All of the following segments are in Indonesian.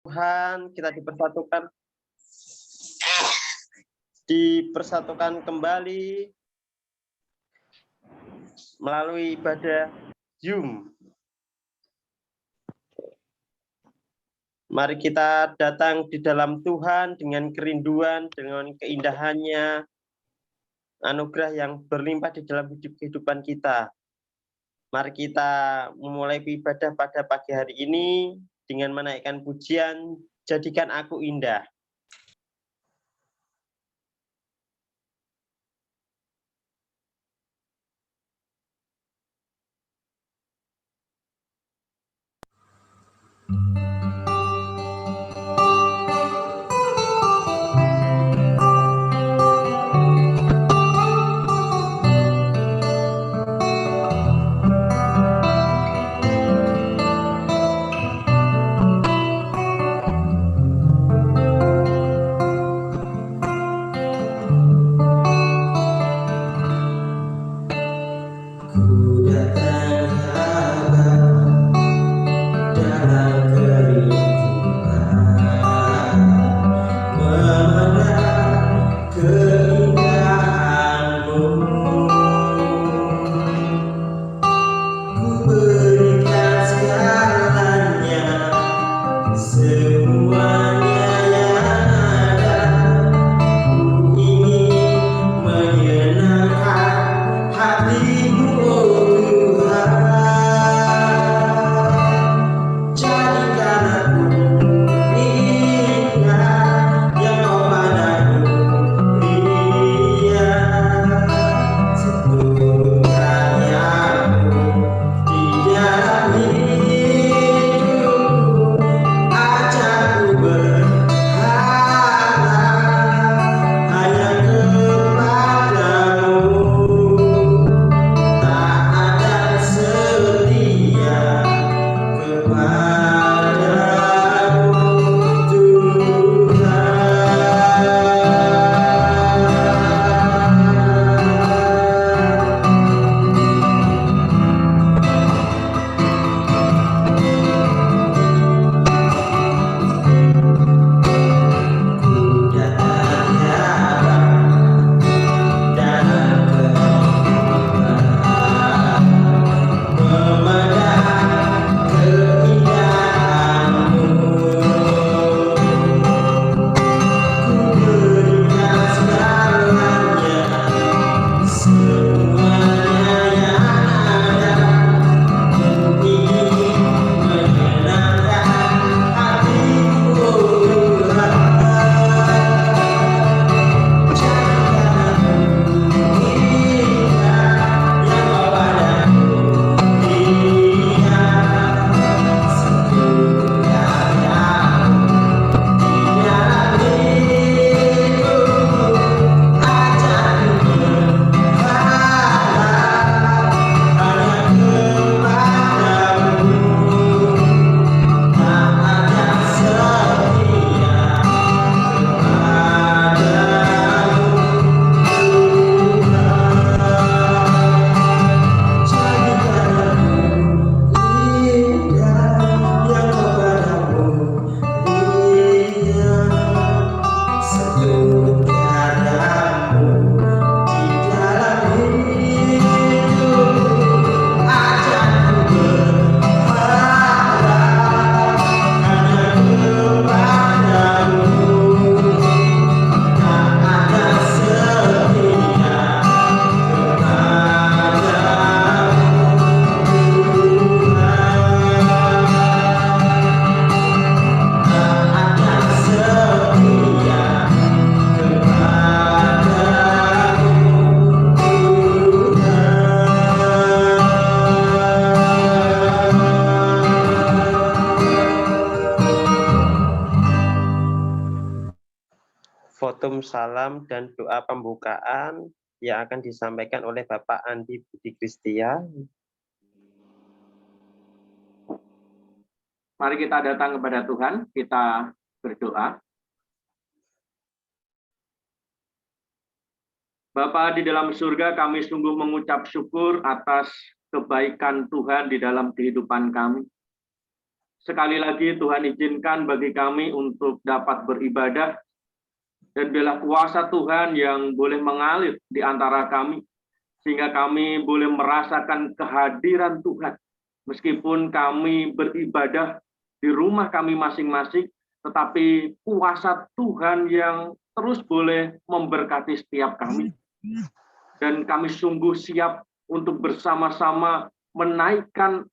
Tuhan, kita dipersatukan kembali melalui ibadah Zoom. Mari kita datang di dalam Tuhan dengan kerinduan, dengan keindahannya, anugerah yang berlimpah di dalam kehidupan kita. Mari kita memulai ibadah pada pagi hari ini dengan menaikkan pujian, jadikan aku indah. Votum salam dan doa pembukaan yang akan disampaikan oleh Bapak Andi Budi Kristia. Mari kita datang kepada Tuhan, kita berdoa. Bapa di dalam surga, kami sungguh mengucap syukur atas kebaikan Tuhan di dalam kehidupan kami. sekali lagi Tuhan izinkan bagi kami untuk dapat beribadah, dan biarlah kuasa Tuhan yang boleh mengalir di antara kami, sehingga kami boleh merasakan kehadiran Tuhan. Meskipun kami beribadah di rumah kami masing-masing, tetapi kuasa Tuhan yang terus boleh memberkati setiap kami. Dan kami sungguh siap untuk bersama-sama menaikkan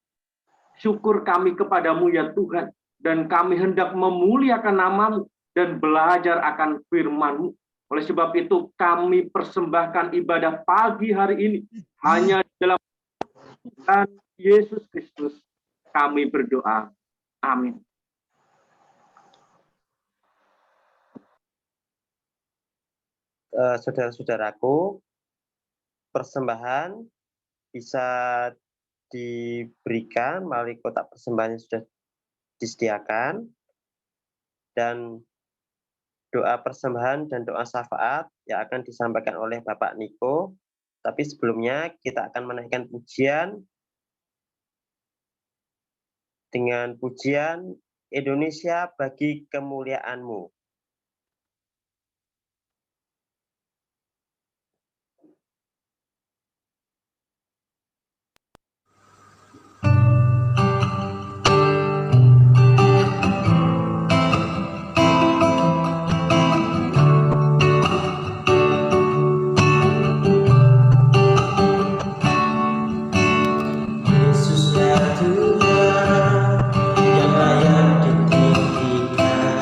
syukur kami kepadamu ya Tuhan. Dan kami hendak memuliakan namamu dan belajar akan firman-Mu. Oleh sebab itu kami persembahkan ibadah pagi hari ini hanya dalam Tuhan Yesus Kristus kami berdoa. Amin. Saudara-saudaraku, persembahan bisa diberikan melalui kotak persembahan yang sudah disediakan, dan doa persembahan dan doa syafaat yang akan disampaikan oleh Bapak Niko. Tapi sebelumnya kita akan menaikkan pujian dengan pujian Indonesia bagi kemuliaan-Mu. Tuhan yang layak ditinggikan.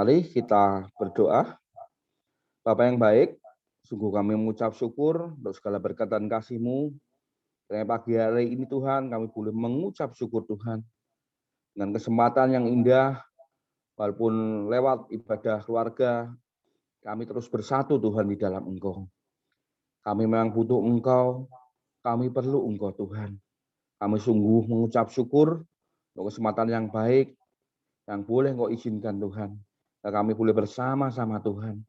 Mari kita berdoa. Bapa yang baik, sungguh kami mengucap syukur untuk segala berkat dan kasih-Mu. Karena pagi hari ini Tuhan, kami boleh mengucap syukur Tuhan. Dengan kesempatan yang indah, walaupun lewat ibadah keluarga, kami terus bersatu Tuhan di dalam Engkau. Kami memang butuh Engkau, kami perlu Engkau Tuhan. Kami sungguh mengucap syukur untuk kesempatan yang baik, yang boleh Engkau izinkan Tuhan. Dan kami boleh bersama-sama Tuhan,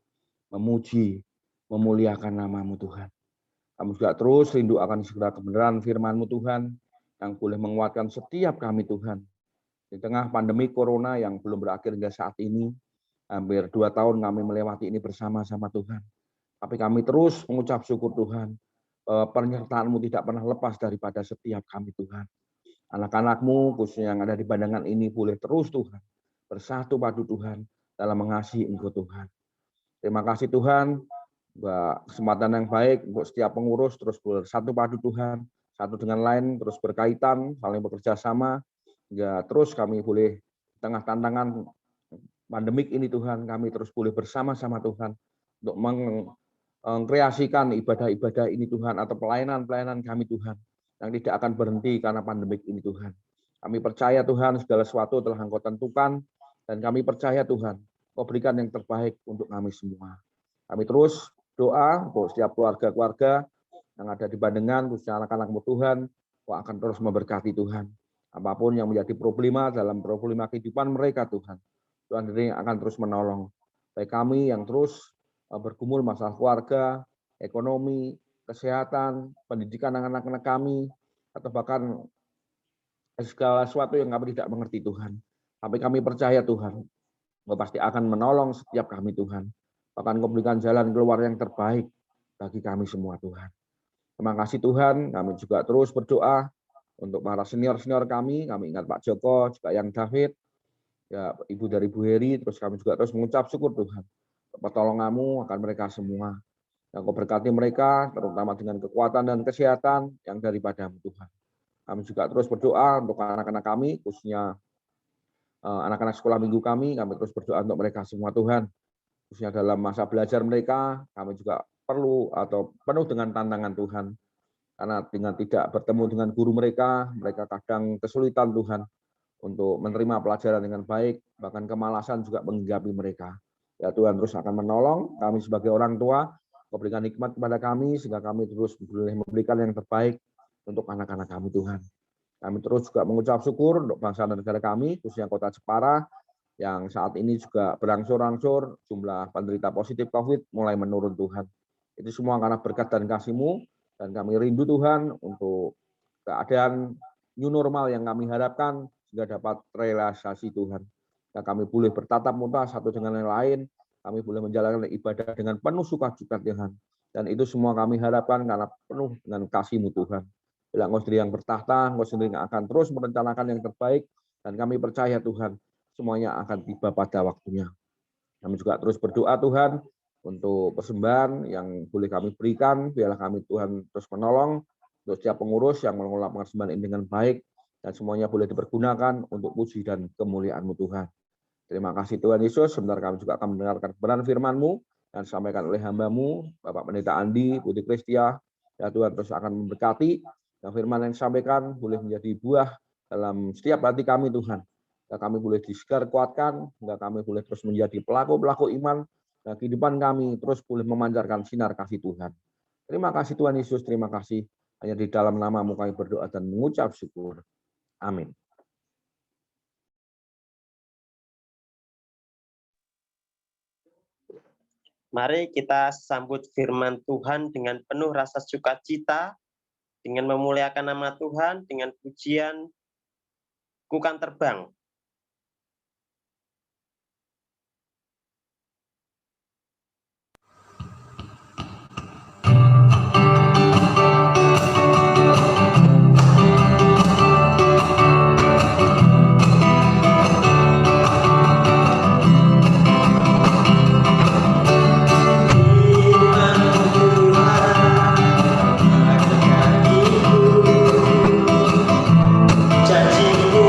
memuji, memuliakan nama-Mu Tuhan. Kami juga terus rindu akan segala kebenaran firman-Mu Tuhan, yang boleh menguatkan setiap kami Tuhan. Di tengah pandemi corona yang belum berakhir hingga saat ini, hampir 2 tahun kami melewati ini bersama-sama Tuhan. Tapi kami terus mengucap syukur Tuhan, penyertaan-Mu tidak pernah lepas daripada setiap kami Tuhan. Anak-anak-Mu khususnya yang ada di pandangan ini boleh terus Tuhan, bersatu padu Tuhan, dalam mengasihi Engkau Tuhan. Terima kasih Tuhan, kesempatan yang baik untuk setiap pengurus terus bersatu padu Tuhan, satu dengan lain terus berkaitan, saling bekerja sama, hingga terus kami boleh di tengah tantangan pandemik ini Tuhan, kami terus boleh bersama-sama Tuhan untuk mengkreasikan ibadah-ibadah ini Tuhan, atau pelayanan-pelayanan kami Tuhan, yang tidak akan berhenti karena pandemik ini Tuhan. Kami percaya Tuhan segala sesuatu telah Engkau tentukan, dan kami percaya Tuhan, Kau berikan yang terbaik untuk kami semua. Kami terus doa untuk setiap keluarga-keluarga yang ada di Bandengan, khususnya anak-anak-Mu Tuhan, Kau akan terus memberkati Tuhan. Apapun yang menjadi problema dalam problema kehidupan mereka Tuhan, Tuhan sendiri akan terus menolong. Baik kami yang terus bergumul masalah keluarga, ekonomi, kesehatan, pendidikan anak-anak kami, atau bahkan segala sesuatu yang kami tidak mengerti Tuhan. Tapi kami percaya Tuhan, Kau pasti akan menolong setiap kami Tuhan. Bahkan Kau berikan jalan keluar yang terbaik bagi kami semua Tuhan. Terima kasih Tuhan, kami juga terus berdoa untuk para senior-senior kami ingat Pak Joko, juga yang David, ya Ibu dari Bu Heri, terus kami juga terus mengucap syukur Tuhan. Pertolongan-Mu akan mereka semua. Yang Kau berkati mereka, terutama dengan kekuatan dan kesehatan yang daripada-Mu Tuhan. Kami juga terus berdoa untuk anak-anak kami, khususnya anak-anak sekolah minggu kami terus berdoa untuk mereka semua Tuhan. Khususnya dalam masa belajar mereka, kami juga perlu atau penuh dengan tantangan Tuhan. Karena dengan tidak bertemu dengan guru mereka kadang kesulitan Tuhan untuk menerima pelajaran dengan baik, bahkan kemalasan juga menghinggapi mereka. Ya Tuhan terus akan menolong kami sebagai orang tua, Kau berikan hikmat kepada kami, sehingga kami terus boleh memberikan yang terbaik untuk anak-anak kami Tuhan. Kami terus juga mengucap syukur untuk bangsa dan negara kami, khususnya Kota Jepara, yang saat ini juga berangsur-angsur jumlah penderita positif COVID mulai menurun Tuhan. Itu semua karena berkat dan kasih-Mu, dan kami rindu Tuhan untuk keadaan new normal yang kami harapkan, sehingga dapat realisasi Tuhan. Dan kami boleh bertatap muka satu dengan yang lain, kami boleh menjalankan ibadah dengan penuh sukacita Tuhan. Dan itu semua kami harapkan karena penuh dengan kasih-Mu Tuhan. Bila Engkau sendiri yang bertahta, Engkau sendiri yang akan terus merencanakan yang terbaik, dan kami percaya Tuhan, semuanya akan tiba pada waktunya. Kami juga terus berdoa Tuhan, untuk persembahan yang boleh kami berikan, biarlah kami Tuhan terus menolong, untuk setiap pengurus yang mengelola persembahan ini dengan baik, dan semuanya boleh dipergunakan untuk puji dan kemuliaan-Mu Tuhan. Terima kasih Tuhan Yesus, sebentar kami juga akan mendengarkan kebenaran firman-Mu, yang disampaikan oleh hamba-Mu, Bapak Pendeta Andi, Putri Kristia, ya Tuhan terus akan memberkati, yang firman yang disampaikan boleh menjadi buah dalam setiap hati kami Tuhan. Dan kami boleh disegar kuatkan, hingga kami boleh terus menjadi pelaku-pelaku iman, dan kehidupan kami terus boleh memancarkan sinar kasih Tuhan. Terima kasih Tuhan Yesus, terima kasih. Hanya di dalam nama-Mu kami berdoa dan mengucap syukur. Amin. Mari kita sambut firman Tuhan dengan penuh rasa sukacita, dengan memuliakan nama Tuhan, dengan pujian Kukan Terbang. Janji-Mu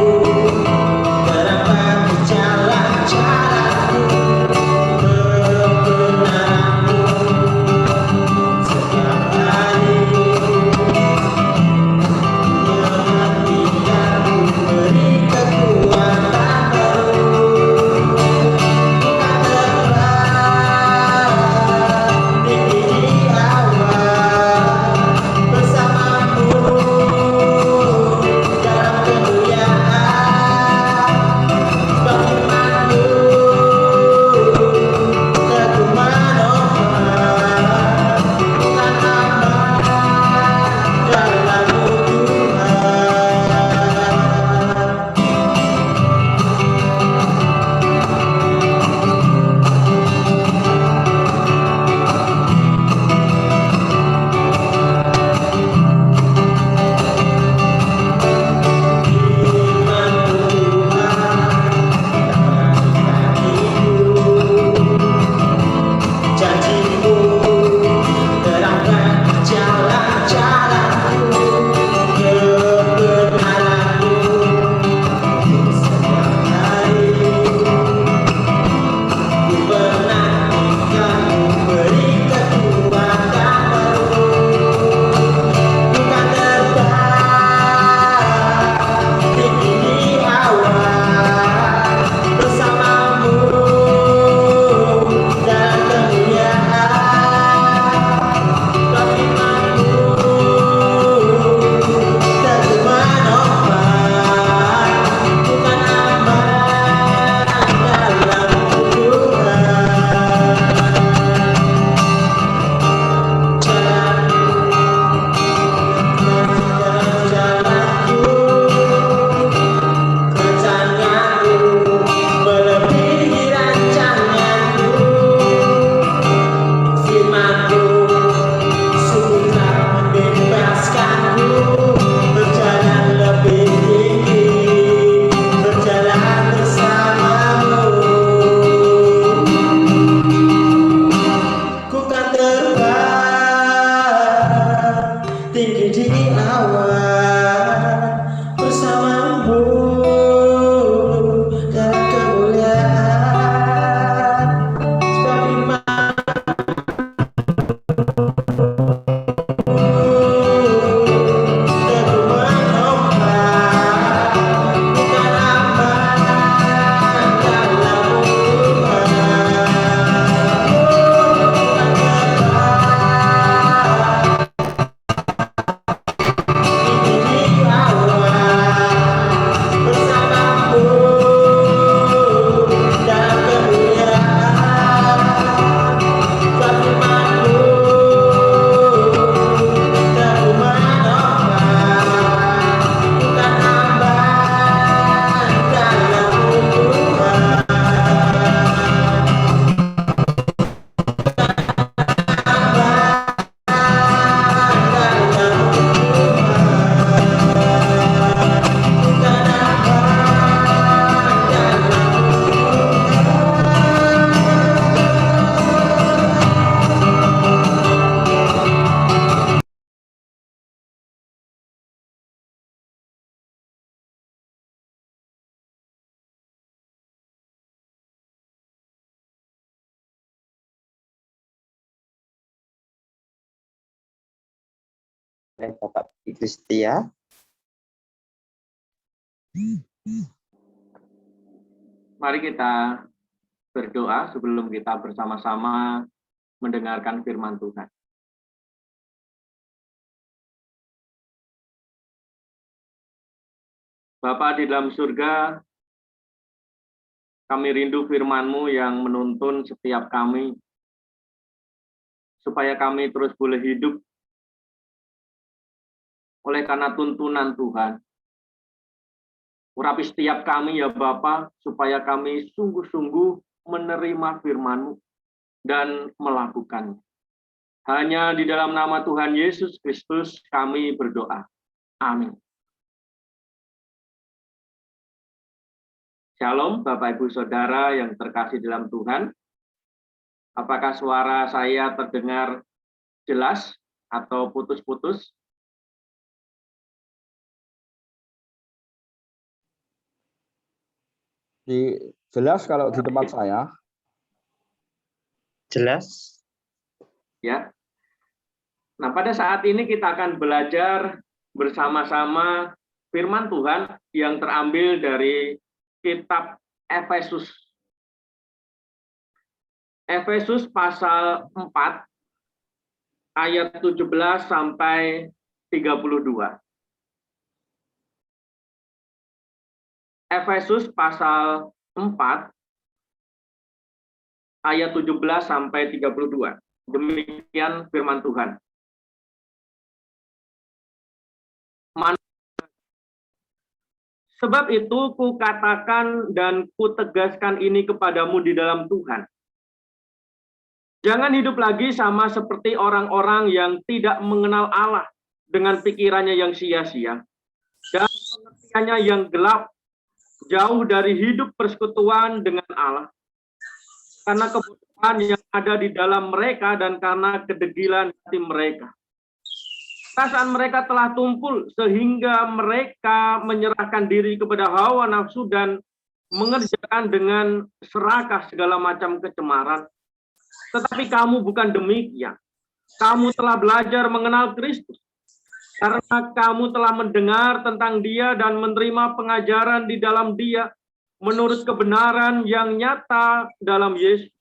tinggi di awan bersamamu dalam kemuliaan. Sebab Bapak Ibu setia. Mari kita berdoa sebelum kita bersama-sama mendengarkan firman Tuhan. Bapa di dalam surga, kami rindu firman-Mu yang menuntun setiap kami, supaya kami terus boleh hidup oleh karena tuntunan Tuhan. Urapi setiap kami ya Bapa, supaya kami sungguh-sungguh menerima firman-Mu dan melakukannya. Hanya di dalam nama Tuhan Yesus Kristus kami berdoa. Amin. Shalom Bapak Ibu Saudara yang terkasih dalam Tuhan. Apakah suara saya terdengar jelas atau putus-putus? Jelas kalau di tempat saya. Jelas. Ya. Nah, pada saat ini kita akan belajar bersama-sama firman Tuhan yang terambil dari kitab Efesus. Efesus pasal 4 ayat 17 sampai 32. Efesus pasal 4 ayat 17 sampai 32. Demikian firman Tuhan. Sebab itu kukatakan dan kutegaskan ini kepadamu di dalam Tuhan. Jangan hidup lagi sama seperti orang-orang yang tidak mengenal Allah dengan pikirannya yang sia-sia dan pengertiannya yang gelap, jauh dari hidup persekutuan dengan Allah. Karena kebutuhan yang ada di dalam mereka dan karena kedegilan hati mereka. Perasaan mereka telah tumpul sehingga mereka menyerahkan diri kepada hawa nafsu dan mengerjakan dengan serakah segala macam kecemaran. Tetapi kamu bukan demikian. Kamu telah belajar mengenal Kristus. Karena kamu telah mendengar tentang Dia dan menerima pengajaran di dalam Dia menurut kebenaran yang nyata dalam Yesus,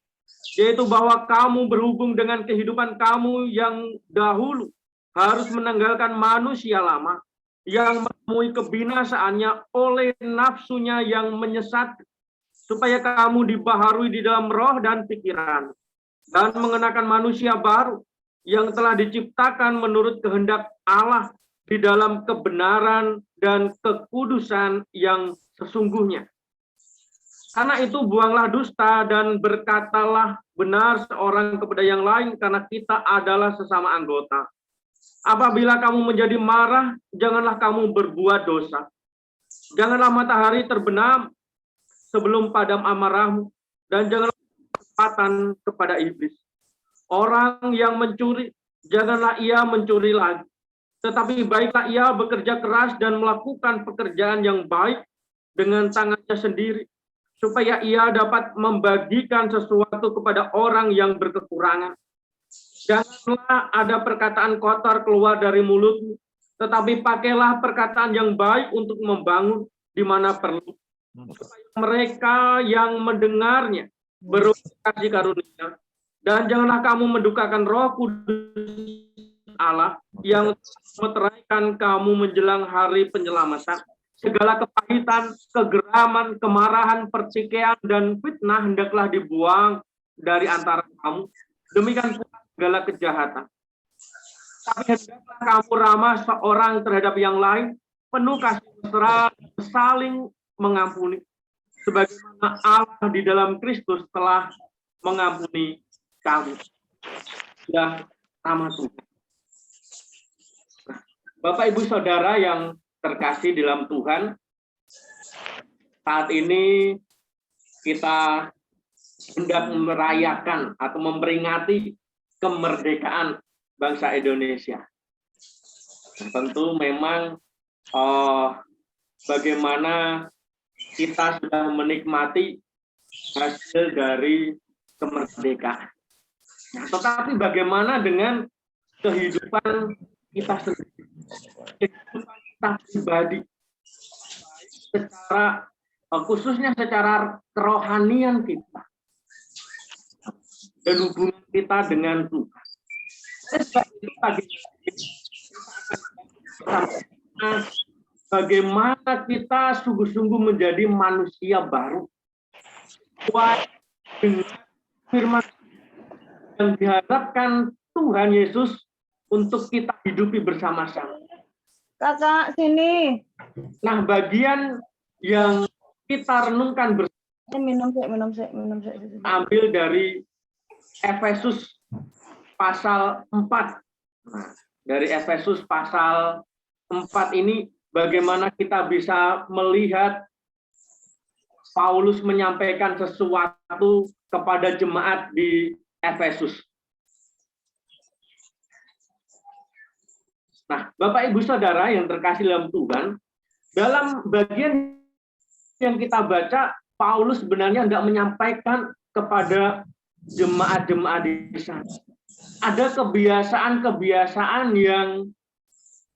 yaitu bahwa kamu berhubung dengan kehidupan kamu yang dahulu harus menanggalkan manusia lama yang menemui kebinasaannya oleh nafsunya yang menyesatkan, supaya kamu dibaharui di dalam roh dan pikiran, dan mengenakan manusia baru yang telah diciptakan menurut kehendak Allah di dalam kebenaran dan kekudusan yang sesungguhnya. Karena itu buanglah dusta dan berkatalah benar seorang kepada yang lain, karena kita adalah sesama anggota. Apabila kamu menjadi marah, janganlah kamu berbuat dosa. Janganlah matahari terbenam sebelum padam amarahmu, dan janganlah kesempatan kepada iblis. Orang yang mencuri, janganlah ia mencuri lagi, tetapi baiklah ia bekerja keras dan melakukan pekerjaan yang baik dengan tangannya sendiri, supaya ia dapat membagikan sesuatu kepada orang yang berkekurangan. Janganlah ada perkataan kotor keluar dari mulutmu, tetapi pakailah perkataan yang baik untuk membangun di mana perlu, supaya mereka yang mendengarnya beroleh kasih karunia. Dan janganlah kamu mendukakan Roh Kudus Allah yang meteraikan kamu menjelang hari penyelamatan. Segala kepahitan, kegeraman, kemarahan, pertikaian, dan fitnah hendaklah dibuang dari antara kamu. Demikian pula segala kejahatan. Tapi hendaklah kamu ramah seorang terhadap yang lain, penuh kasih mesra, saling mengampuni, sebagaimana Allah di dalam Kristus telah mengampuni kamu. Ya, nama Tuhan. Bapak, Ibu, Saudara yang terkasih dalam Tuhan, saat ini kita hendak merayakan atau memperingati kemerdekaan bangsa Indonesia. Nah, tentu memang bagaimana kita sudah menikmati hasil dari kemerdekaan. Nah, tetapi bagaimana dengan kehidupan kita sendiri, kehidupan kita pribadi, secara khususnya secara kerohanian kita dan hubungan kita dengan Tuhan. Bagaimana kita sungguh-sungguh menjadi manusia baru dengan firman yang diharapkan Tuhan Yesus untuk kita hidupi bersama-sama. Kakak, sini. Nah, bagian yang kita renungkan bersama Minum sih. ambil dari Efesus pasal 4. Nah, dari Efesus pasal 4 ini bagaimana kita bisa melihat Paulus menyampaikan sesuatu kepada jemaat di Efesus. Nah, Bapak, Ibu, Saudara yang terkasih dalam Tuhan, dalam bagian yang kita baca, Paulus sebenarnya tidak menyampaikan kepada jemaat-jemaat di sana. Ada kebiasaan-kebiasaan yang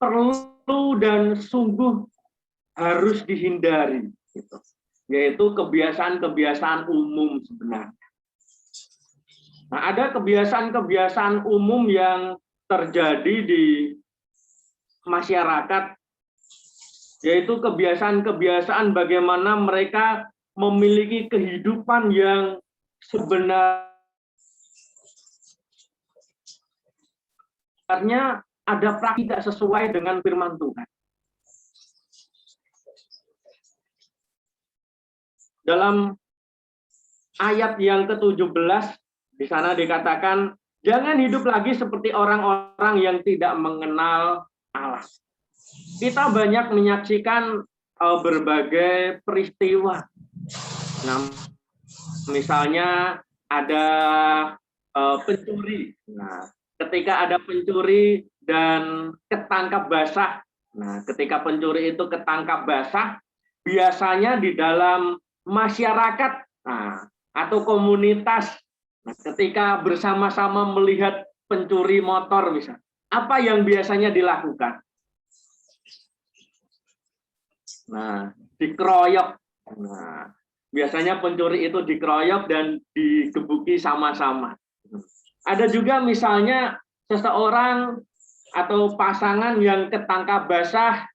perlu dan sungguh harus dihindari, gitu. Yaitu kebiasaan-kebiasaan umum sebenarnya. Nah, ada kebiasaan-kebiasaan umum yang terjadi di masyarakat, yaitu kebiasaan-kebiasaan bagaimana mereka memiliki kehidupan yang sebenarnya ada praktik tidak sesuai dengan firman Tuhan. Dalam ayat yang ke-17 di sana dikatakan, jangan hidup lagi seperti orang-orang yang tidak mengenal Allah. Kita banyak menyaksikan berbagai peristiwa. Nah, misalnya ada pencuri. Nah, ketika ada pencuri dan ketangkap basah. Nah, ketika pencuri itu ketangkap basah, biasanya di dalam masyarakat atau komunitas, ketika bersama-sama melihat pencuri motor misalnya, apa yang biasanya dilakukan? Nah, dikeroyok. Nah, biasanya pencuri itu dikeroyok dan digebuki sama-sama. Ada juga misalnya seseorang atau pasangan yang ketangkap basah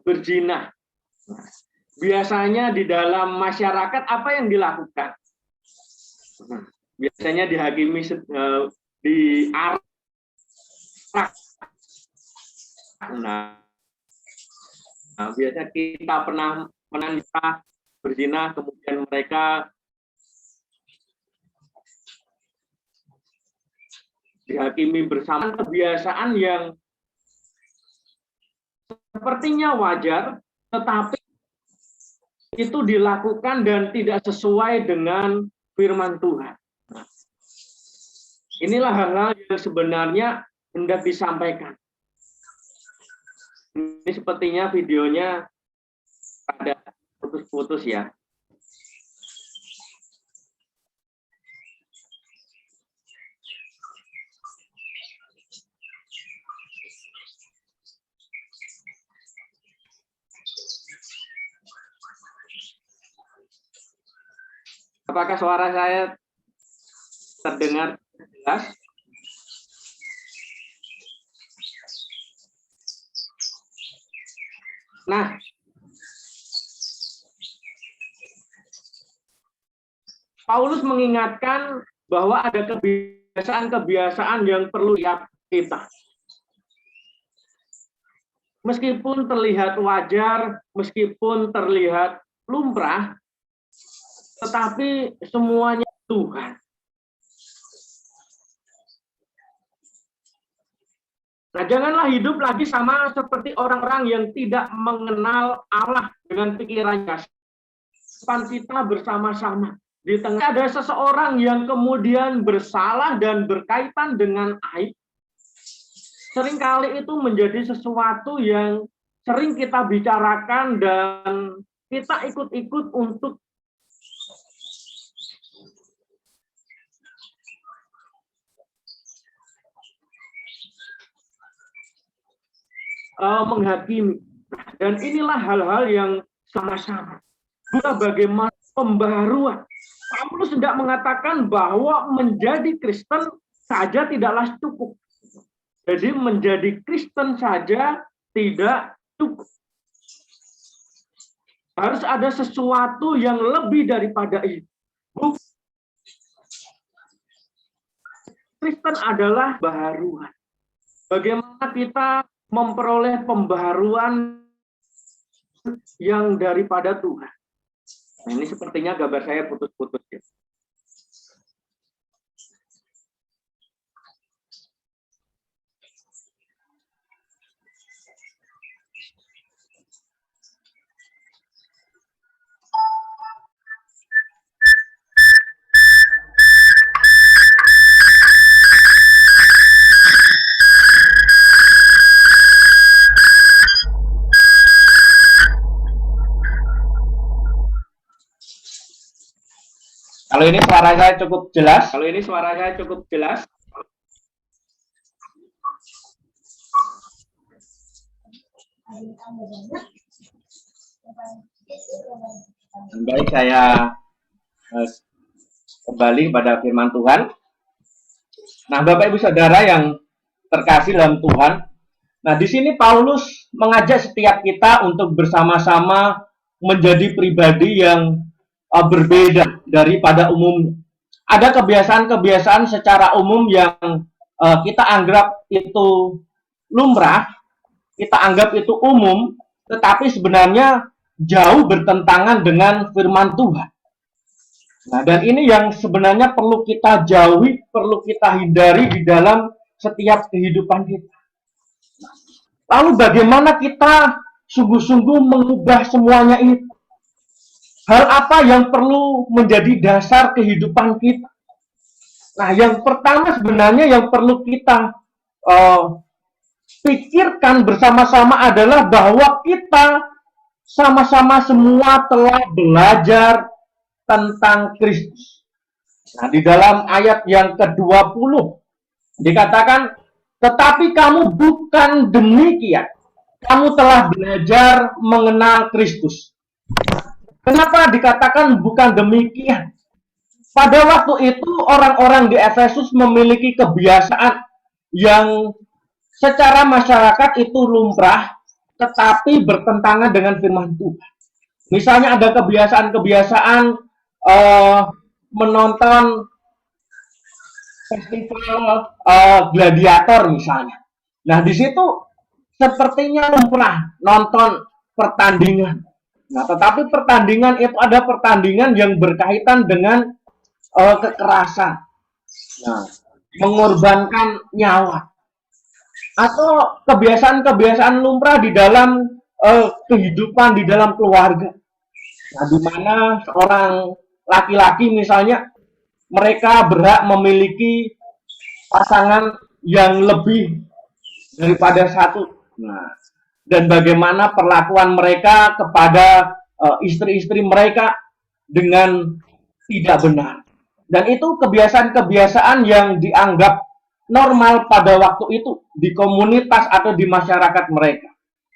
berzina. Nah, biasanya di dalam masyarakat apa yang dilakukan? Nah, biasanya dihakimi di arak. Nah, biasanya kita pernah menangkap berzina, kemudian mereka dihakimi bersama. Kebiasaan yang sepertinya wajar, tetapi itu dilakukan dan tidak sesuai dengan firman Tuhan. Nah, inilah hal-hal yang sebenarnya hendak disampaikan. Ini sepertinya videonya ada putus-putus ya. Apakah suara saya terdengar jelas? Nah, Paulus mengingatkan bahwa ada kebiasaan-kebiasaan yang perlu kita. Meskipun terlihat wajar, meskipun terlihat lumrah, tetapi semuanya Tuhan. Nah, janganlah hidup lagi sama seperti orang-orang yang tidak mengenal Allah dengan pikirannya. Depan kita bersama-sama. Di tengah ada seseorang yang kemudian bersalah dan berkaitan dengan aib. Seringkali itu menjadi sesuatu yang sering kita bicarakan dan kita ikut-ikut untuk menghakimi. Dan inilah hal-hal yang sama-sama. Guna bagaimana pembaharuan. Paulus hendak mengatakan bahwa menjadi Kristen saja tidaklah cukup. Jadi menjadi Kristen saja tidak cukup. Harus ada sesuatu yang lebih daripada itu. Kristen adalah baharuan. Bagaimana kita memperoleh pembaharuan yang daripada Tuhan. Nah, ini sepertinya gambar saya putus-putus ya. Kalau ini suara saya cukup jelas. Kalau ini suara saya cukup jelas. Baik, saya kembali pada firman Tuhan. Nah, Bapak Ibu Saudara yang terkasih dalam Tuhan. Nah, di sini Paulus mengajak setiap kita untuk bersama-sama menjadi pribadi yang berbeda daripada umum. Ada kebiasaan-kebiasaan secara umum yang kita anggap itu lumrah, kita anggap itu umum, tetapi sebenarnya jauh bertentangan dengan firman Tuhan. Nah, dan ini yang sebenarnya perlu kita jauhi, perlu kita hindari di dalam setiap kehidupan kita. Lalu bagaimana kita sungguh-sungguh mengubah semuanya itu? Hal apa yang perlu menjadi dasar kehidupan kita? Nah, yang pertama sebenarnya yang perlu kita pikirkan bersama-sama adalah bahwa kita sama-sama semua telah belajar tentang Kristus. Nah, di dalam ayat yang ke-20 dikatakan, tetapi kamu bukan demikian. Kamu telah belajar mengenal Kristus. Kenapa dikatakan bukan demikian? Pada waktu itu orang-orang di Efesus memiliki kebiasaan yang secara masyarakat itu lumrah, tetapi bertentangan dengan firman Tuhan. Misalnya ada kebiasaan-kebiasaan menonton festival gladiator misalnya. Nah, di situ sepertinya lumrah nonton pertandingan. Nah, tetapi pertandingan itu ada pertandingan yang berkaitan dengan kekerasan. Nah, mengorbankan nyawa. Atau kebiasaan-kebiasaan lumrah di dalam kehidupan di dalam keluarga. Nah, di mana seorang laki-laki misalnya mereka berhak memiliki pasangan yang lebih daripada satu. Nah, dan bagaimana perlakuan mereka kepada istri-istri mereka dengan tidak benar. Dan itu kebiasaan-kebiasaan yang dianggap normal pada waktu itu di komunitas atau di masyarakat mereka.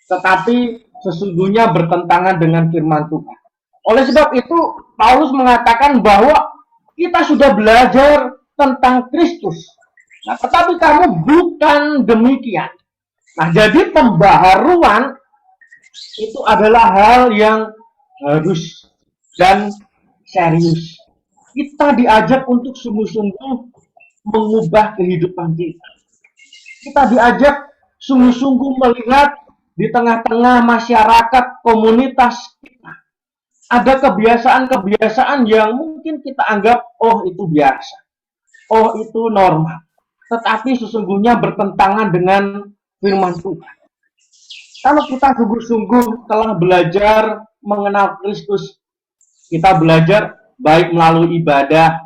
Tetapi sesungguhnya bertentangan dengan firman Tuhan. Oleh sebab itu, Paulus mengatakan bahwa kita sudah belajar tentang Kristus. Nah, tetapi kamu bukan demikian. Nah, jadi pembaharuan itu adalah hal yang harus dan serius. Kita diajak untuk sungguh-sungguh mengubah kehidupan kita. Kita diajak sungguh-sungguh melihat di tengah-tengah masyarakat, komunitas kita, ada kebiasaan-kebiasaan yang mungkin kita anggap, oh itu biasa, oh itu normal. Tetapi sesungguhnya bertentangan dengan firman Tuhan. Kalau kita sungguh-sungguh telah belajar mengenal Kristus, kita belajar baik melalui ibadah,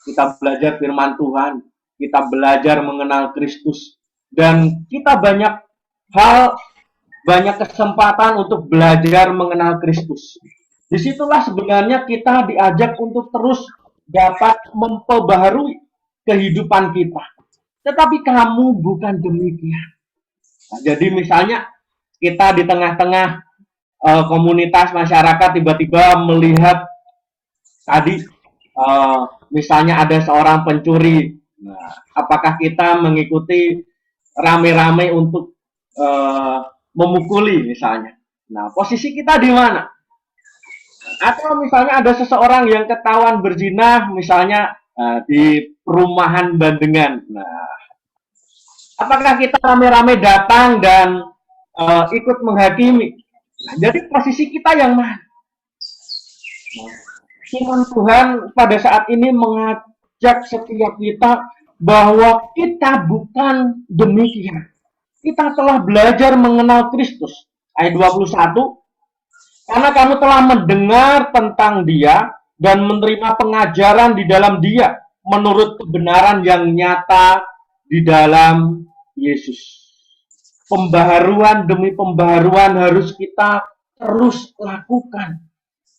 kita belajar firman Tuhan, kita belajar mengenal Kristus, dan kita banyak hal, banyak kesempatan untuk belajar mengenal Kristus. Disitulah sebenarnya kita diajak untuk terus dapat memperbaharui kehidupan kita. Tetapi kamu bukan demikian. Nah, jadi misalnya kita di tengah-tengah komunitas masyarakat tiba-tiba melihat tadi misalnya ada seorang pencuri. Nah, apakah kita mengikuti rame-rame untuk memukuli misalnya? Nah, posisi kita di mana? Atau misalnya ada seseorang yang ketahuan berzina, misalnya di perumahan Bandengan. Nah, apakah kita rame-rame datang dan ikut menghakimi? Nah, jadi posisi kita yang mana? Firman Tuhan pada saat ini mengajak setiap kita bahwa kita bukan demikian. Kita telah belajar mengenal Kristus. Ayat 21. Karena kamu telah mendengar tentang Dia dan menerima pengajaran di dalam Dia menurut kebenaran yang nyata di dalam Yesus. Pembaharuan demi pembaharuan harus kita terus lakukan.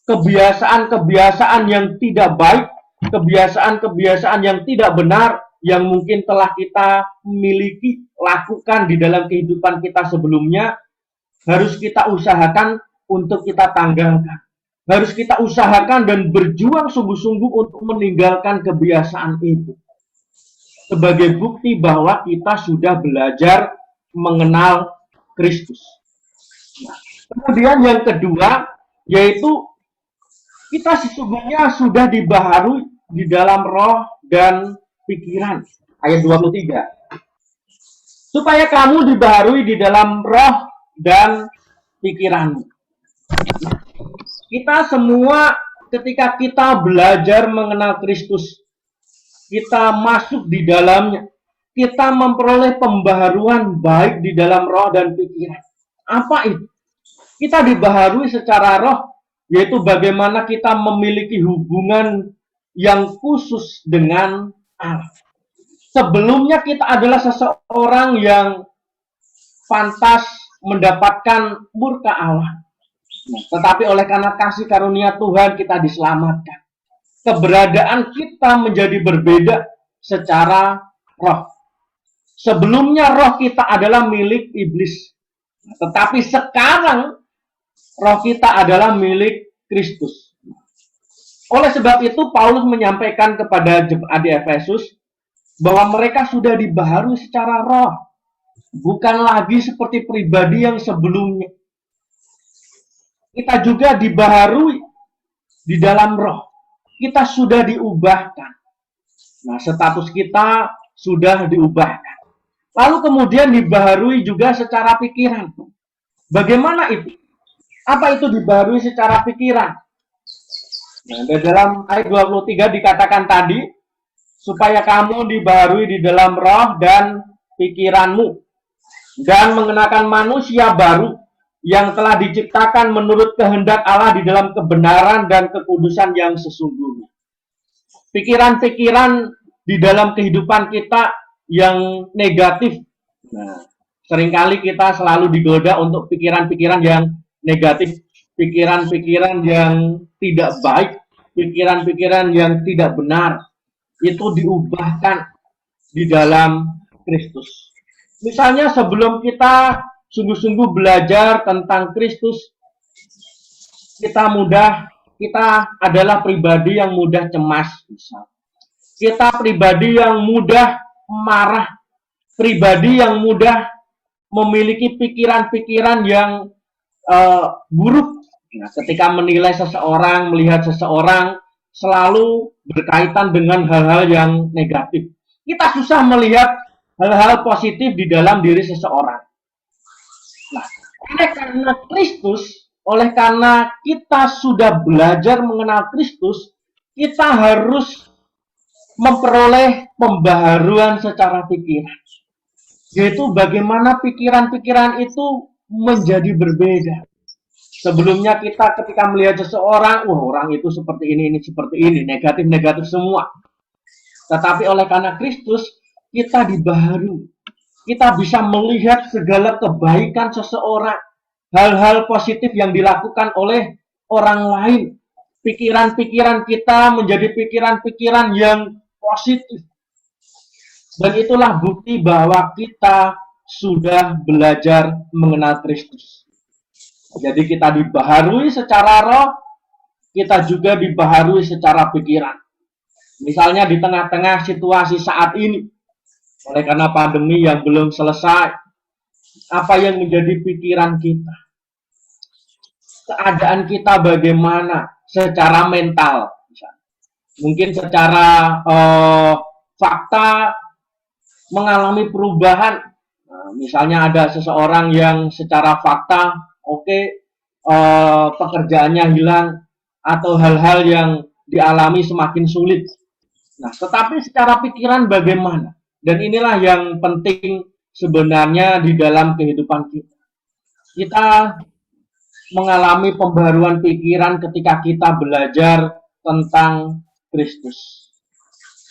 Kebiasaan-kebiasaan yang tidak baik, kebiasaan-kebiasaan yang tidak benar, yang mungkin telah kita miliki, lakukan di dalam kehidupan kita sebelumnya, harus kita usahakan untuk kita tanggalkan. Harus kita usahakan dan berjuang sungguh-sungguh untuk meninggalkan kebiasaan itu. Sebagai bukti bahwa kita sudah belajar mengenal Kristus. Nah, kemudian yang kedua, yaitu kita sesungguhnya sudah dibaharui di dalam roh dan pikiran. Ayat 23. Supaya kamu dibaharui di dalam roh dan pikiranmu. Kita semua ketika kita belajar mengenal Kristus, kita masuk di dalamnya, kita memperoleh pembaharuan baik di dalam roh dan pikiran. Apa itu? Kita dibaharui secara roh, yaitu bagaimana kita memiliki hubungan yang khusus dengan Allah. Sebelumnya kita adalah seseorang yang pantas mendapatkan murka Allah. Nah, tetapi oleh karena kasih karunia Tuhan kita diselamatkan. Keberadaan kita menjadi berbeda secara roh. Sebelumnya roh kita adalah milik iblis. Tetapi sekarang roh kita adalah milik Kristus. Oleh sebab itu Paulus menyampaikan kepada jemaat di Efesus bahwa mereka sudah dibaharui secara roh. Bukan lagi seperti pribadi yang sebelumnya. Kita juga dibaharui di dalam roh. Kita sudah diubahkan. Nah, status kita sudah diubahkan. Lalu kemudian dibaharui juga secara pikiran. Bagaimana itu? Apa itu dibaharui secara pikiran? Nah, di dalam ayat 23 dikatakan tadi, supaya kamu dibaharui di dalam roh dan pikiranmu, dan mengenakan manusia baru yang telah diciptakan menurut kehendak Allah di dalam kebenaran dan kekudusan yang sesungguhnya. Pikiran-pikiran di dalam kehidupan kita yang negatif, nah, Seringkali kita selalu digoda untuk pikiran-pikiran yang negatif, pikiran-pikiran yang tidak baik, pikiran-pikiran yang tidak benar. Itu diubahkan di dalam Kristus. Misalnya sebelum kita sungguh-sungguh belajar tentang Kristus, kita adalah pribadi yang mudah cemas. Kita pribadi yang mudah marah, pribadi yang mudah memiliki pikiran-pikiran yang buruk. Nah, ketika menilai seseorang, melihat seseorang, selalu berkaitan dengan hal-hal yang negatif. Kita susah melihat hal-hal positif di dalam diri seseorang. Nah, oleh karena kita sudah belajar mengenal Kristus, kita harus memperoleh pembaharuan secara pikiran. Yaitu bagaimana pikiran-pikiran itu menjadi berbeda. Sebelumnya kita ketika melihat seseorang, wah orang itu seperti ini, negatif-negatif semua. Tetapi oleh karena Kristus, kita dibaharui. Kita bisa melihat segala kebaikan seseorang, hal-hal positif yang dilakukan oleh orang lain. Pikiran-pikiran kita menjadi pikiran-pikiran yang positif. Dan itulah bukti bahwa kita sudah belajar mengenal Kristus. Jadi kita dibaharui secara roh, kita juga dibaharui secara pikiran. Misalnya di tengah-tengah situasi saat ini, oleh karena pandemi yang belum selesai, apa yang menjadi pikiran kita? Keadaan kita bagaimana secara mental? Mungkin secara fakta mengalami perubahan. Nah, misalnya ada seseorang yang secara fakta, pekerjaannya hilang, atau hal-hal yang dialami semakin sulit. Nah, tetapi secara pikiran bagaimana? Dan inilah yang penting sebenarnya di dalam kehidupan kita. Kita mengalami pembaruan pikiran ketika kita belajar tentang Kristus.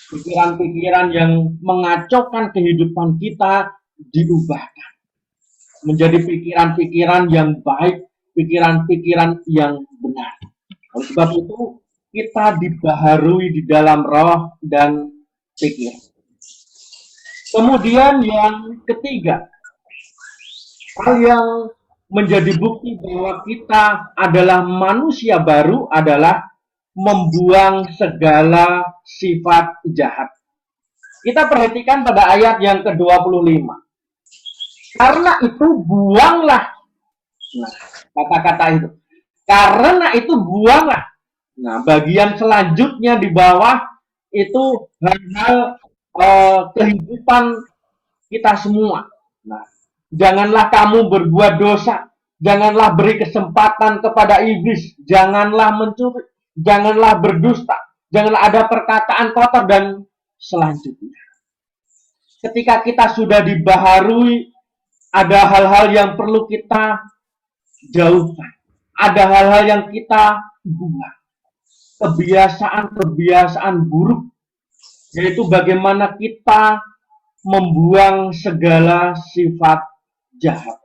Pikiran-pikiran yang mengacaukan kehidupan kita diubahkan menjadi pikiran-pikiran yang baik, pikiran-pikiran yang benar. Oleh sebab itu, kita dibaharui di dalam roh dan pikiran. Kemudian yang ketiga, hal yang menjadi bukti bahwa kita adalah manusia baru adalah membuang segala sifat jahat. Kita perhatikan pada ayat yang ke-25. Karena itu buanglah. Nah, kata-kata itu. Karena itu buanglah. Nah, bagian selanjutnya di bawah itu hal-hal kehidupan kita semua. Nah, janganlah kamu berbuat dosa. Janganlah beri kesempatan kepada iblis. Janganlah mencuri. Janganlah berdusta, janganlah ada perkataan kotor, dan selanjutnya. Ketika kita sudah dibaharui, ada hal-hal yang perlu kita jauhkan. Ada hal-hal yang kita buang. Kebiasaan-kebiasaan buruk, yaitu bagaimana kita membuang segala sifat jahat.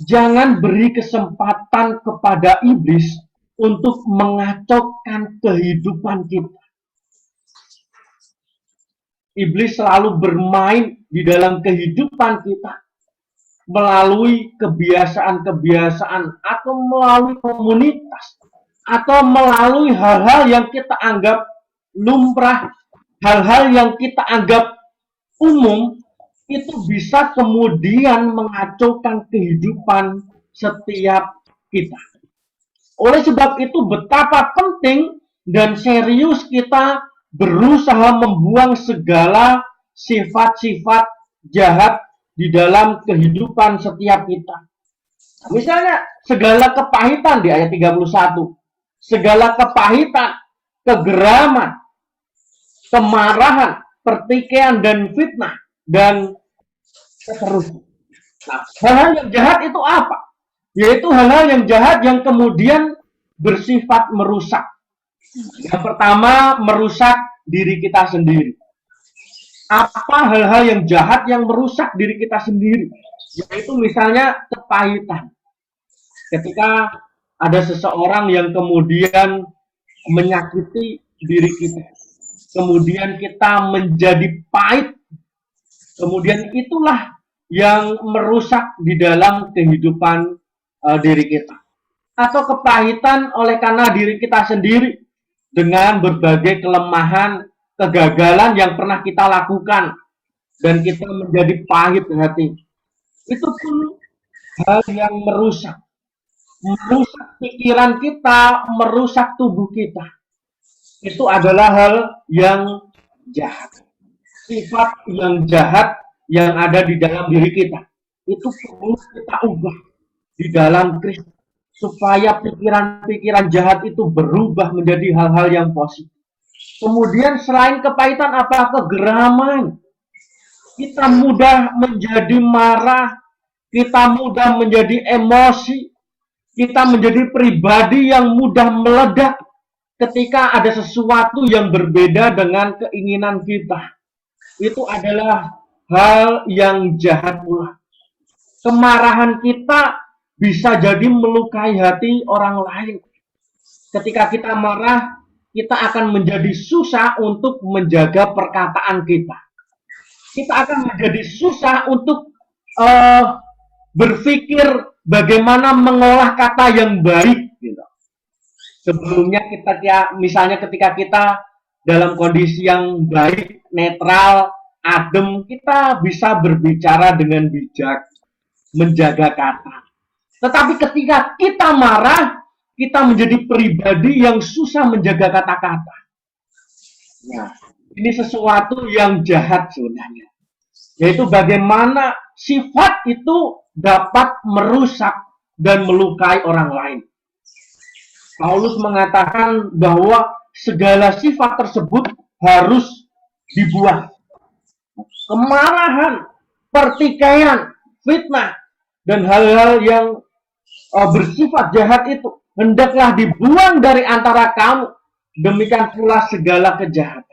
Jangan beri kesempatan kepada iblis untuk mengacaukan kehidupan kita. Iblis selalu bermain di dalam kehidupan kita melalui kebiasaan-kebiasaan atau melalui komunitas atau melalui hal-hal yang kita anggap lumrah, hal-hal yang kita anggap umum, itu bisa kemudian mengacaukan kehidupan setiap kita. Oleh sebab itu betapa penting dan serius kita berusaha membuang segala sifat-sifat jahat di dalam kehidupan setiap kita. Misalnya segala kepahitan di ayat 31. Segala kepahitan, kegeraman, kemarahan, pertikaian dan fitnah, dan seterusnya. Nah, hal-hal yang jahat itu apa? Yaitu hal-hal yang jahat yang kemudian bersifat merusak. Yang pertama, merusak diri kita sendiri. Apa hal-hal yang jahat yang merusak diri kita sendiri? Yaitu misalnya kepahitan. Ketika ada seseorang yang kemudian menyakiti diri kita, kemudian kita menjadi pahit, kemudian itulah yang merusak di dalam kehidupan diri kita. Atau kepahitan oleh karena diri kita sendiri dengan berbagai kelemahan, kegagalan yang pernah kita lakukan, dan kita menjadi pahit hati. Itu pun hal yang merusak pikiran kita, merusak tubuh kita. Itu adalah hal yang jahat. Sifat yang jahat yang ada di dalam diri kita. Itu perlu kita ubah di dalam Kristus. Supaya pikiran-pikiran jahat itu berubah menjadi hal-hal yang positif. Kemudian selain kepahitan apa? Kegeraman. Kita mudah menjadi marah, kita mudah menjadi emosi, kita menjadi pribadi yang mudah meledak ketika ada sesuatu yang berbeda dengan keinginan kita. Itu adalah hal yang jahat pula. Kemarahan kita bisa jadi melukai hati orang lain. Ketika kita marah, kita akan menjadi susah untuk menjaga perkataan kita. Kita akan menjadi susah untuk berpikir bagaimana mengolah kata yang baik. Gitu. Sebelumnya misalnya ketika kita dalam kondisi yang baik, netral, adem, kita bisa berbicara dengan bijak, menjaga kata. Tetapi ketika kita marah, kita menjadi pribadi yang susah menjaga kata-kata. Nah, ini sesuatu yang jahat sebenarnya. Yaitu bagaimana sifat itu dapat merusak dan melukai orang lain. Paulus mengatakan bahwa segala sifat tersebut harus dibuang. Kemarahan, pertikaian, fitnah, dan hal-hal yang bersifat jahat itu hendaklah dibuang dari antara kamu. Demikian pula segala kejahatan.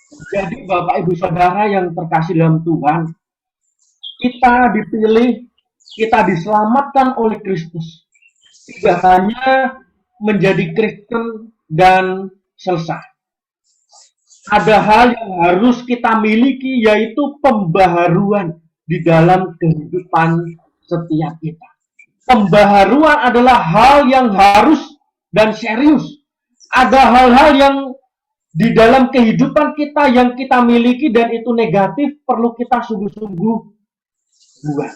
Jadi Bapak Ibu Saudara yang terkasih dalam Tuhan, kita dipilih, kita diselamatkan oleh Kristus. Tidak hanya menjadi Kristen dan selesai. Ada hal yang harus kita miliki, yaitu pembaharuan di dalam kehidupan setiap kita. Pembaharuan adalah hal yang harus dan serius. Ada hal-hal yang di dalam kehidupan kita yang kita miliki dan itu negatif, perlu kita sungguh-sungguh buat.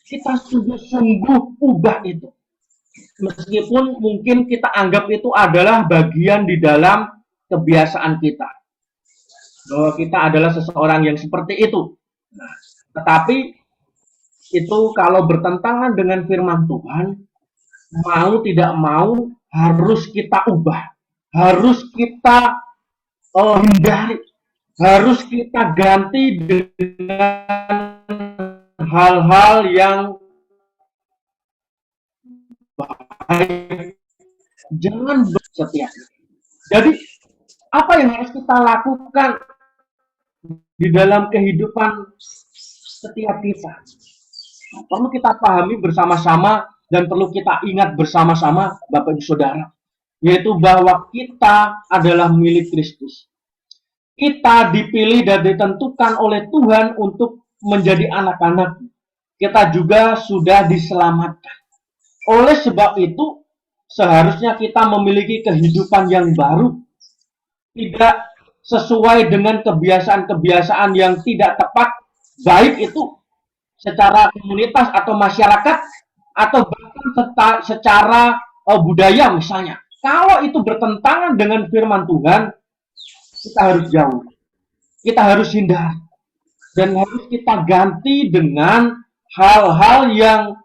Kita sungguh-sungguh ubah itu. Meskipun mungkin kita anggap itu adalah bagian di dalam kebiasaan kita. Bahwa kita adalah seseorang yang seperti itu. Nah, tetapi itu kalau bertentangan dengan firman Tuhan, mau tidak mau harus kita ubah, harus kita hindari, harus kita ganti dengan hal-hal yang baik. Jangan bersetia. Jadi apa yang harus kita lakukan di dalam kehidupan setiap kita? Perlu kita pahami bersama-sama dan perlu kita ingat bersama-sama Bapak Ibu Saudara, yaitu bahwa kita adalah milik Kristus. Kita dipilih dan ditentukan oleh Tuhan untuk menjadi anak-anak. Kita juga sudah diselamatkan. Oleh sebab itu, seharusnya kita memiliki kehidupan yang baru, tidak sesuai dengan kebiasaan-kebiasaan yang tidak tepat, baik itu secara komunitas atau masyarakat, atau bahkan secara budaya misalnya. Kalau itu bertentangan dengan firman Tuhan, kita harus jauh. Kita harus hindari. Dan harus kita ganti dengan hal-hal yang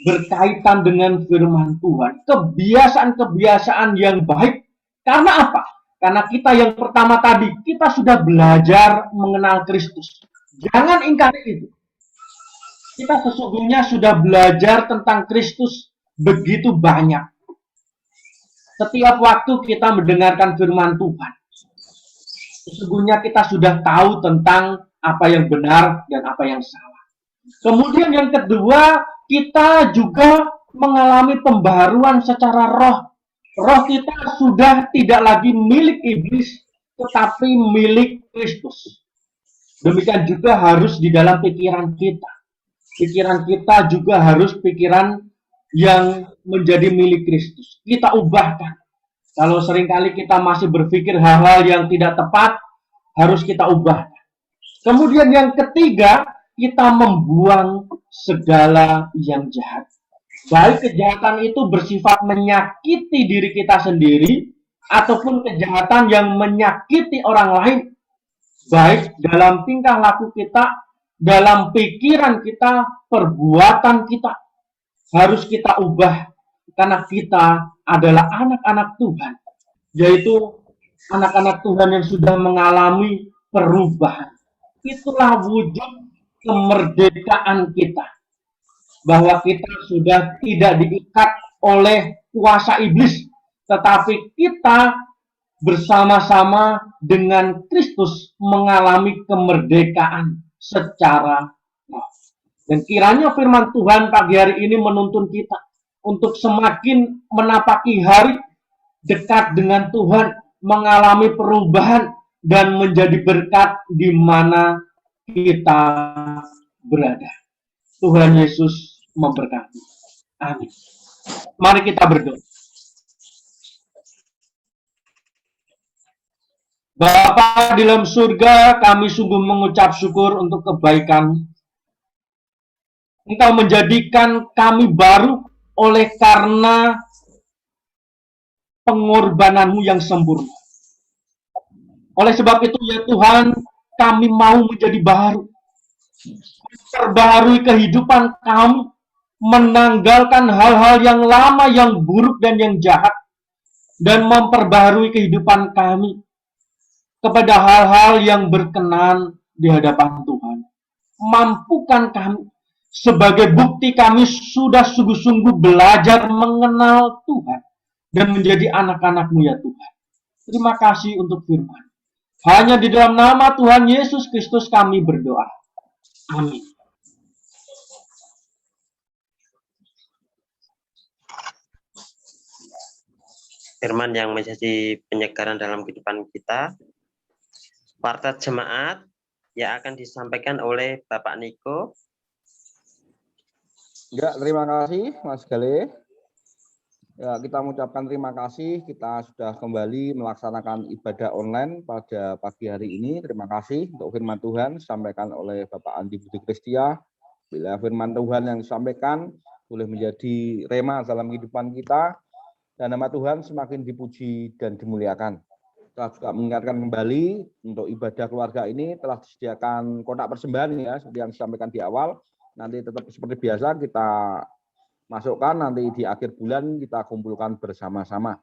berkaitan dengan firman Tuhan. Kebiasaan-kebiasaan yang baik. Karena apa? Karena kita yang pertama tadi, kita sudah belajar mengenal Kristus. Jangan ingkari itu. Kita sesungguhnya sudah belajar tentang Kristus begitu banyak. Setiap waktu kita mendengarkan firman Tuhan, sesungguhnya kita sudah tahu tentang apa yang benar dan apa yang salah. Kemudian yang kedua, kita juga mengalami pembaharuan secara roh. Roh kita sudah tidak lagi milik iblis, tetapi milik Kristus. Demikian juga harus di dalam pikiran kita. Pikiran kita juga harus pikiran yang menjadi milik Kristus. Kita ubahkan. Kalau seringkali kita masih berpikir hal-hal yang tidak tepat, harus kita ubahkan. Kemudian yang ketiga, kita membuang segala yang jahat. Baik kejahatan itu bersifat menyakiti diri kita sendiri, ataupun kejahatan yang menyakiti orang lain. Baik dalam tingkah laku kita, dalam pikiran kita, perbuatan kita. Harus kita ubah, karena kita adalah anak-anak Tuhan. Yaitu anak-anak Tuhan yang sudah mengalami perubahan. Itulah wujud kemerdekaan kita. Bahwa kita sudah tidak diikat oleh kuasa iblis, tetapi kita bersama-sama dengan Kristus mengalami kemerdekaan secara roh. Dan kiranya firman Tuhan pagi hari ini menuntun kita untuk semakin menapaki hari dekat dengan Tuhan, mengalami perubahan dan menjadi berkat di mana kita berada. Tuhan Yesus memberkati. Amin. Mari kita berdoa. Bapa di dalam surga, kami sungguh mengucap syukur untuk kebaikan. Engkau menjadikan kami baru oleh karena pengorbananmu yang sempurna. Oleh sebab itu ya Tuhan, kami mau menjadi baru. Perbaharui kehidupan kami, menanggalkan hal-hal yang lama, yang buruk dan yang jahat, dan memperbaharui kehidupan kami kepada hal-hal yang berkenan di hadapan Tuhan. Mampukan kami sebagai bukti kami sudah sungguh-sungguh belajar mengenal Tuhan dan menjadi anak-anak-Mu ya Tuhan. Terima kasih untuk firman. Hanya di dalam nama Tuhan Yesus Kristus kami berdoa. Amin. Firman yang menjadi penyegaran dalam kehidupan kita. Warta jemaat yang akan disampaikan oleh Bapak Niko. Ya, terima kasih Mas Gale. Ya, kita mengucapkan terima kasih. Kita sudah kembali melaksanakan ibadah online pada pagi hari ini. Terima kasih untuk firman Tuhan disampaikan oleh Bapak Andi Budi Kristia. Bila firman Tuhan yang disampaikan boleh menjadi rema dalam kehidupan kita, dan nama Tuhan semakin dipuji dan dimuliakan. Kita juga mengingatkan kembali untuk ibadah keluarga ini telah disediakan kotak persembahan ya, seperti yang disampaikan di awal. Nanti tetap seperti biasa kita masukkan, nanti di akhir bulan kita kumpulkan bersama-sama.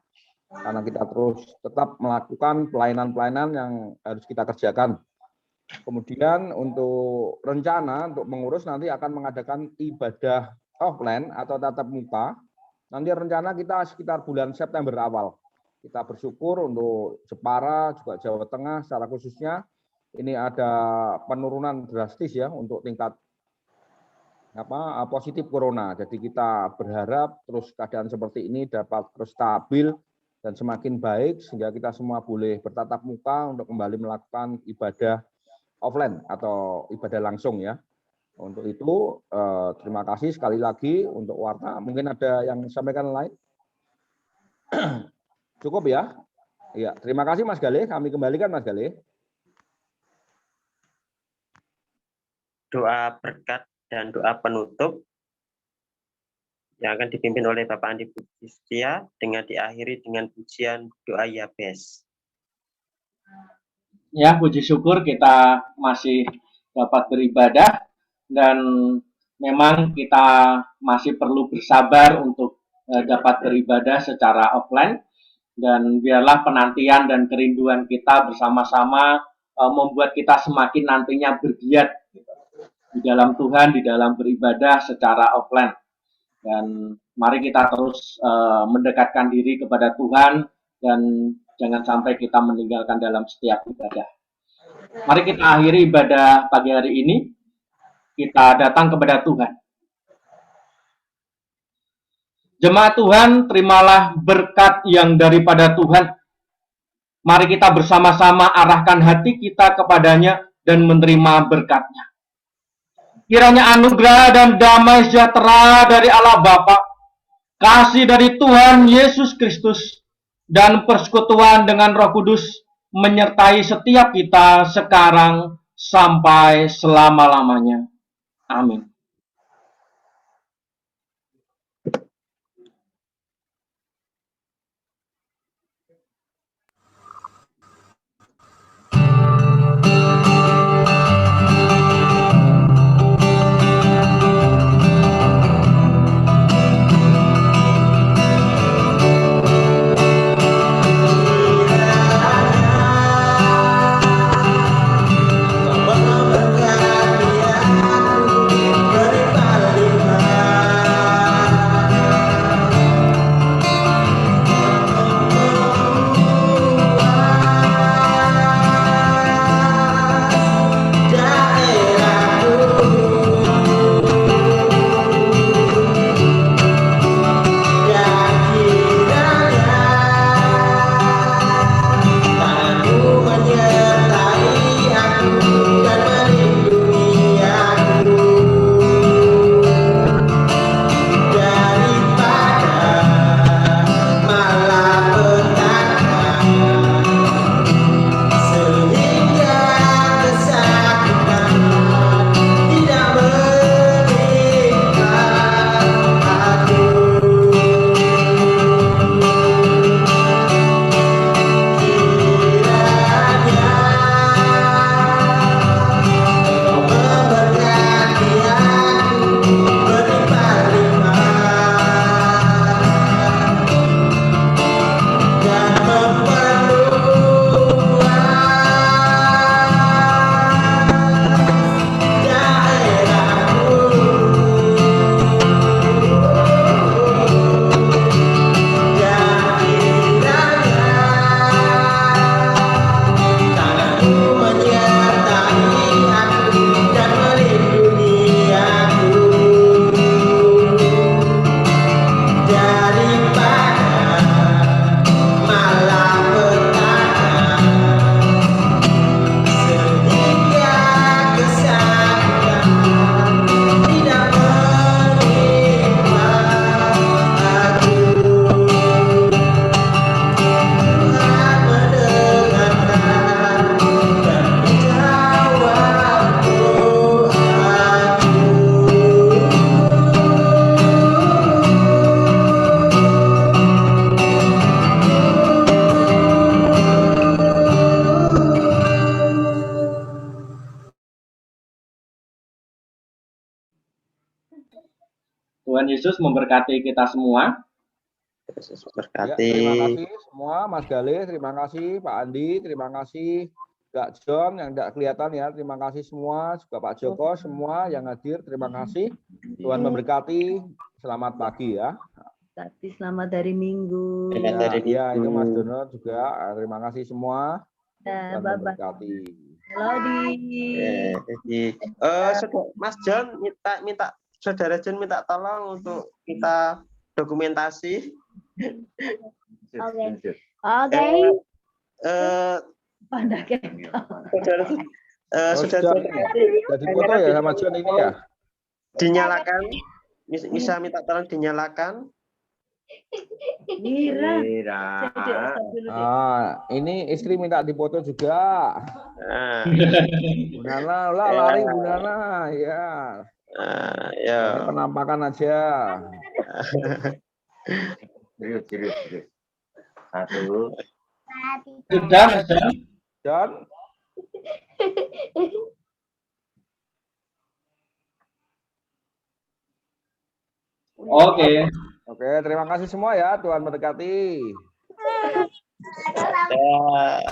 Karena kita terus tetap melakukan pelayanan-pelayanan yang harus kita kerjakan. Kemudian untuk rencana untuk mengurus nanti akan mengadakan ibadah offline atau tatap muka. Nanti rencana kita sekitar bulan September awal. Kita bersyukur untuk Jepara, juga Jawa Tengah secara khususnya, ini ada penurunan drastis ya untuk tingkat positif corona. Jadi kita berharap terus keadaan seperti ini dapat terus stabil dan semakin baik sehingga kita semua boleh bertatap muka untuk kembali melakukan ibadah offline atau ibadah langsung ya. Untuk itu terima kasih sekali lagi untuk Warta. Mungkin ada yang disampaikan lain? Cukup ya? Ya, terima kasih Mas Gale. Kami kembalikan Mas Gale. Doa berkat dan doa penutup yang akan dipimpin oleh Bapak Andi Budi Setia dengan diakhiri dengan pujian doa Yabes. Ya, puji syukur kita masih dapat beribadah dan memang kita masih perlu bersabar untuk dapat beribadah secara offline. Dan biarlah penantian dan kerinduan kita bersama-sama membuat kita semakin nantinya bergiat di dalam Tuhan, di dalam beribadah secara offline. Dan mari kita terus mendekatkan diri kepada Tuhan dan jangan sampai kita meninggalkan dalam setiap ibadah. Mari kita akhiri ibadah pagi hari ini kita datang kepada Tuhan. Jemaat Tuhan, terimalah berkat yang daripada Tuhan. Mari kita bersama-sama arahkan hati kita kepadanya dan menerima berkat-Nya. Kiranya anugerah dan damai sejahtera dari Allah Bapa, kasih dari Tuhan Yesus Kristus, dan persekutuan dengan Roh Kudus menyertai setiap kita sekarang sampai selama-lamanya. Amin. Tuhan Yesus memberkati kita semua. Yesus Ya, berkati. terima kasih semua, Mas Gale, terima kasih Pak Andi, terima kasih Kak John yang tidak kelihatan ya, terima kasih semua, juga Pak Joko semua yang hadir, terima kasih. Tuhan memberkati, selamat pagi ya. Tadi selamat dari Minggu. Selamat Ya, dari ya itu Mas Minggu. Dono juga, terima kasih semua. Ya, Tuhan bye-bye. memberkati. Lodi. Jadi, Mas John minta Saudara John minta tolong untuk kita dokumentasi. Oke. Pada Saudara jadi foto ya sama John ini ya. Dinyalakan, bisa minta tolong dinyalakan. Mira. Ini istri minta dipoto juga. Nah, Bu Nana, lah lari Bu Nana, ya. ya. Ini penampakan aja. Serius. Satu. Sudah, Mas John. John. Oke. Oke, terima kasih semua ya. Tuhan memberkati. Ya.